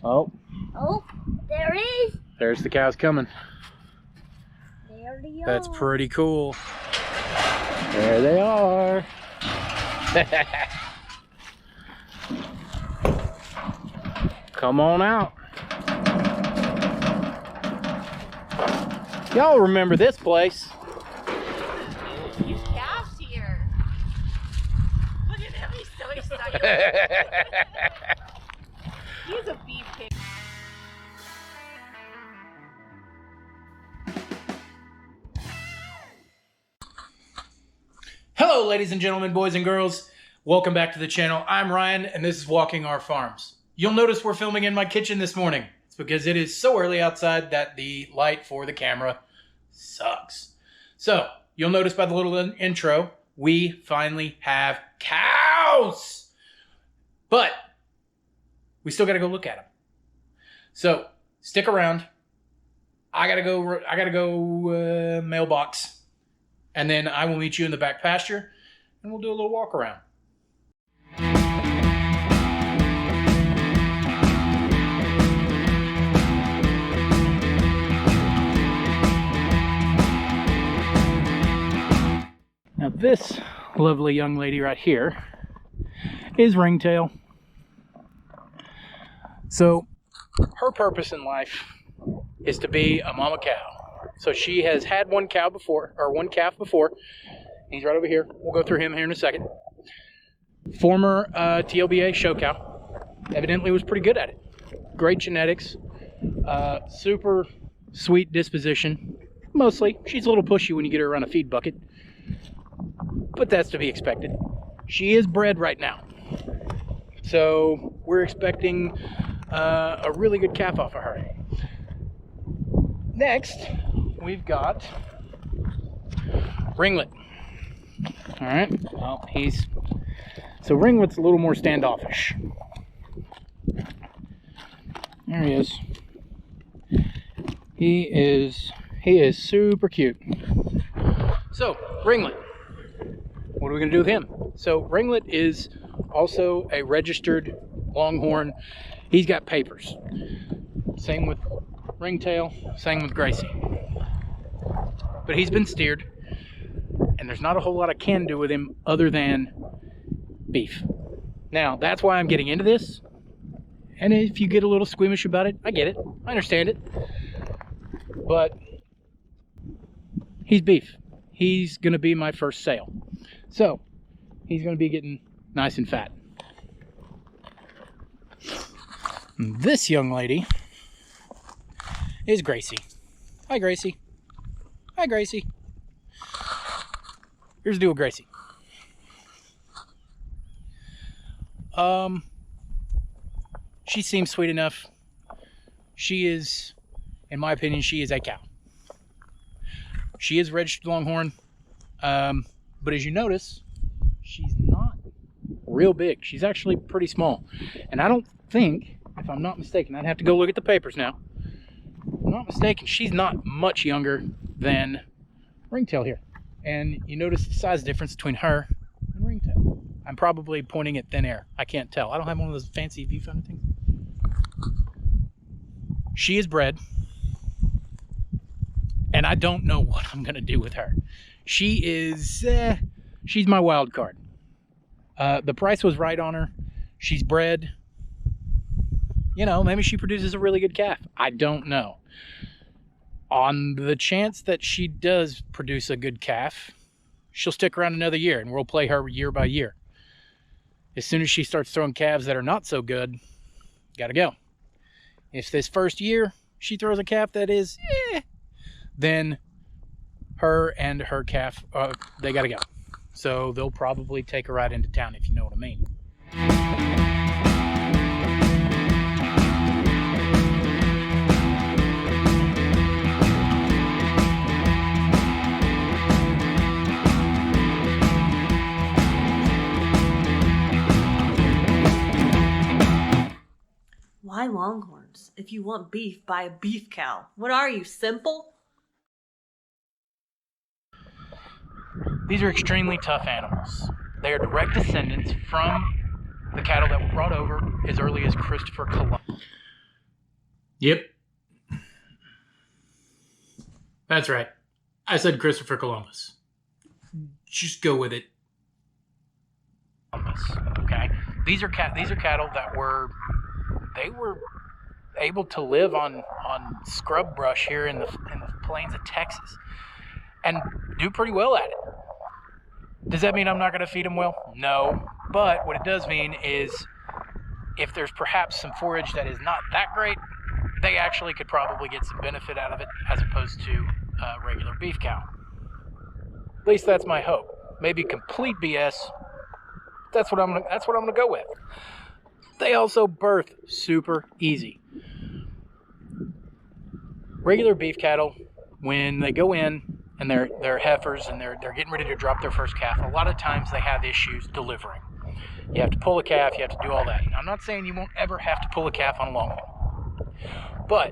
Oh. Oh, there it is. There's the cows coming. There they are. That's pretty cool. There they are. Come on out. Y'all remember this place? He's calves here. Look at him, he's so excited. He's a beef pig. Hello, ladies and gentlemen, boys and girls. Welcome back to the channel. I'm Ryan, and this is Walking Our Farms. You'll notice we're filming in my kitchen this morning. It's because it is so early outside that the light for the camera sucks. So, you'll notice by the little intro, we finally have cows. But we still got to go look at them. So, stick around. I gotta go mailbox. And then I will meet you in the back pasture, and we'll do a little walk around. Now this lovely young lady right here is Ringtail. So her purpose in life is to be a mama cow. So she has had one calf before. He's right over here. We'll go through him here in a second. Former TLBA show cow. Evidently was pretty good at it. Great genetics. Super sweet disposition. Mostly. She's a little pushy when you get her around a feed bucket. But that's to be expected. She is bred right now. So we're expecting a really good calf off of her. Next, we've got Ringlet. All right. Well, so Ringlet's a little more standoffish. There he is. He is super cute. So Ringlet, what are we gonna do with him? So Ringlet is also a registered Longhorn. He's got papers. Same with Ringtail, same with Gracie. But he's been steered, and there's not a whole lot I can do with him other than beef. Now, that's why I'm getting into this. And if you get a little squeamish about it, I get it. I understand it. But he's beef. He's going to be my first sale. So, he's going to be getting nice and fat. And this young lady is Gracie. Hi, Gracie. Hi, Gracie. Here's the deal with Gracie. She seems sweet enough. She is, in my opinion, she is a cow. She is registered Longhorn, but as you notice, she's not real big. She's actually pretty small. And I don't think, if I'm not mistaken, I'd have to go look at the papers now. If I'm not mistaken, she's not much younger than Ringtail here. And you notice the size difference between her and Ringtail. I'm probably pointing at thin air. I can't tell. I don't have one of those fancy viewfinder things. She is bred. And I don't know what I'm going to do with her. She is, she's my wild card. The price was right on her. She's bred. You know, maybe she produces a really good calf. I don't know. On the chance that she does produce a good calf, she'll stick around another year and we'll play her year by year. As soon as she starts throwing calves that are not so good, gotta go. If this first year she throws a calf that is, then her and her calf, they gotta go. So they'll probably take her right into town, if you know what I mean. Why Longhorns? If you want beef, buy a beef cow. What are you, simple? These are extremely tough animals. They are direct descendants from the cattle that were brought over as early as Christopher Columbus. Yep. That's right. I said Christopher Columbus. Just go with it. Okay. These are cattle that were able to live on scrub brush here in the plains of Texas and do pretty well at it. Does that mean I'm not going to feed them well? No. But what it does mean is if there's perhaps some forage that is not that great, they actually could probably get some benefit out of it as opposed to a regular beef cow. At least that's my hope. Maybe complete BS. That's what I'm gonna go with. They also birth super easy. Regular beef cattle, when they go in and they're heifers and they're getting ready to drop their first calf, a lot of times they have issues delivering. You have to pull a calf, you have to do all that. Now, I'm not saying you won't ever have to pull a calf on a longhorn, but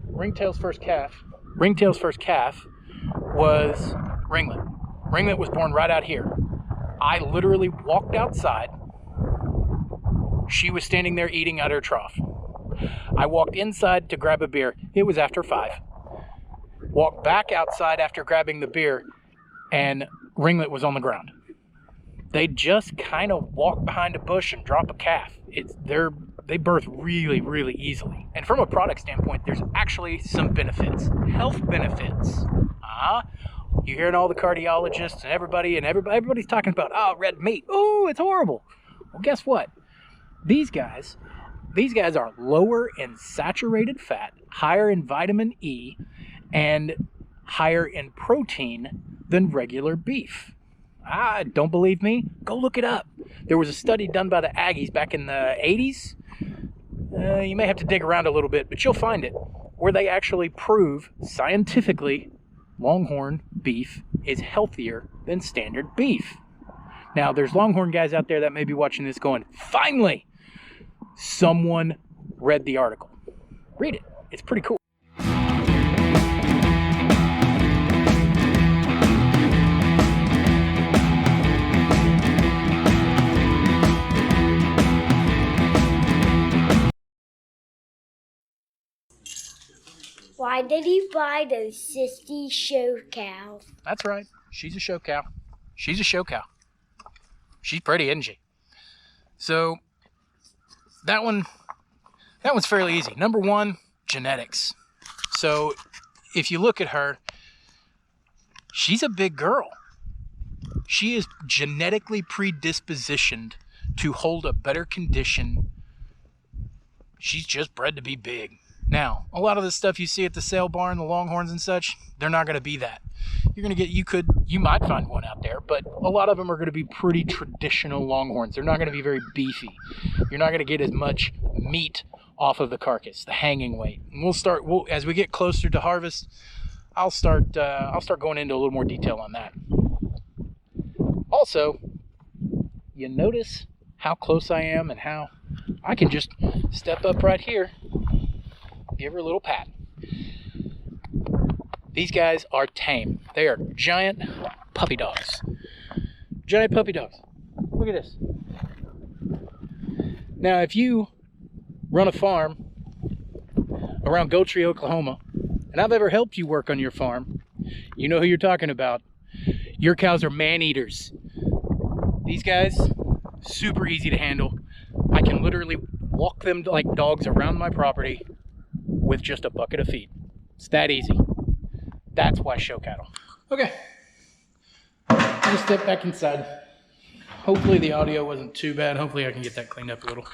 Ringtail's first calf was Ringlet. Ringlet was born right out here. I literally walked outside. She was standing there eating out her trough. I walked inside to grab a beer. It was after 5. Walked back outside after grabbing the beer, and Ringlet was on the ground. They just kind of walk behind a bush and drop a calf. They birth really, really easily. And from a product standpoint, there's actually some benefits. Health benefits. You're hearing all the cardiologists and everybody's talking about, red meat. Oh, it's horrible. Well, guess what? These guys are lower in saturated fat, higher in vitamin E, and higher in protein than regular beef. Don't believe me? Go look it up. There was a study done by the Aggies back in the 80s. You may have to dig around a little bit, but you'll find it, where they actually prove scientifically Longhorn beef is healthier than standard beef. Now, there's Longhorn guys out there that may be watching this going, finally, someone read the article. Read it. It's pretty cool. Why did you buy those sissy show cows? That's right. She's a show cow. She's pretty, isn't she? So that one's fairly easy. Number 1, genetics. So if you look at her, she's a big girl. She is genetically predispositioned to hold a better condition. She's just bred to be big. Now, a lot of the stuff you see at the sale barn, the Longhorns and such, they're not going to be that. You might find one out there, but a lot of them are going to be pretty traditional Longhorns. They're not going to be very beefy. You're not going to get as much meat off of the carcass, the hanging weight. And as we get closer to harvest, I'll start going into a little more detail on that. Also, you notice how close I am and how I can just step up right here, give her a little pat. These guys are tame. They are giant puppy dogs. Giant puppy dogs. Look at this. Now, if you run a farm around Goldtree, Oklahoma, and I've ever helped you work on your farm, you know who you're talking about. Your cows are man-eaters. These guys, super easy to handle. I can literally walk them like dogs around my property with just a bucket of feed. It's that easy. That's why show cattle. Okay, I'm gonna step back inside. Hopefully the audio wasn't too bad. Hopefully I can get that cleaned up a little.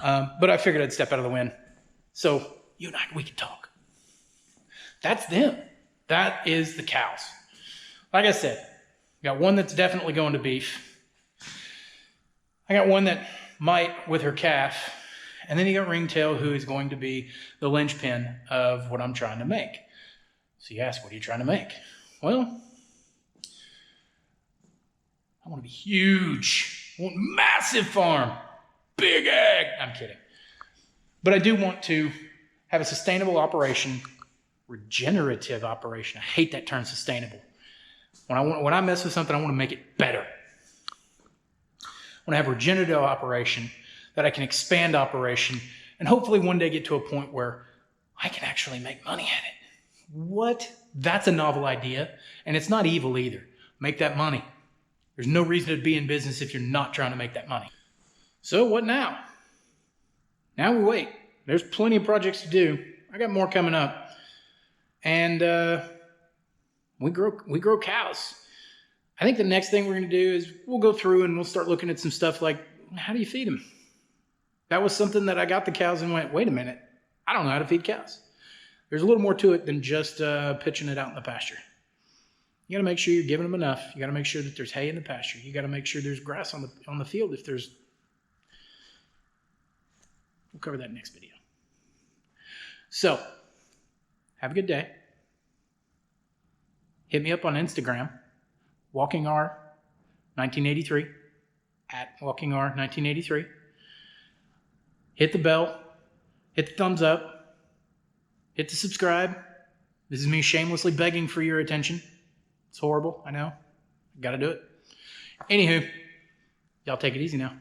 But I figured I'd step out of the wind. So you and we can talk. That's them. That is the cows. Like I said, I got one that's definitely going to beef. I got one that might with her calf. And then you got Ringtail, who is going to be the linchpin of what I'm trying to make. So you ask, what are you trying to make? Well, I want to be huge. I want a massive farm. Big ag. I'm kidding. But I do want to have a sustainable operation, regenerative operation. I hate that term, sustainable. When I mess with something, I want to make it better. I want to have a regenerative operation that I can expand operation and hopefully one day get to a point where I can actually make money at it. What? That's a novel idea, and it's not evil either. Make that money. There's no reason to be in business if you're not trying to make that money. So what now? Now we wait. There's plenty of projects to do. I got more coming up. And we grow cows. I think the next thing we're going to do is we'll go through and we'll start looking at some stuff like, how do you feed them? That was something that I got the cows and went, wait a minute, I don't know how to feed cows. There's a little more to it than just pitching it out in the pasture. You got to make sure you're giving them enough. You got to make sure that there's hay in the pasture. You got to make sure there's grass on the field if there's. We'll cover that next video. So, have a good day. Hit me up on Instagram, WalkingR1983, at WalkingR1983. Hit the bell, hit the thumbs up, hit the subscribe. This is me shamelessly begging for your attention. It's horrible, I know. Gotta do it. Anywho, y'all take it easy now.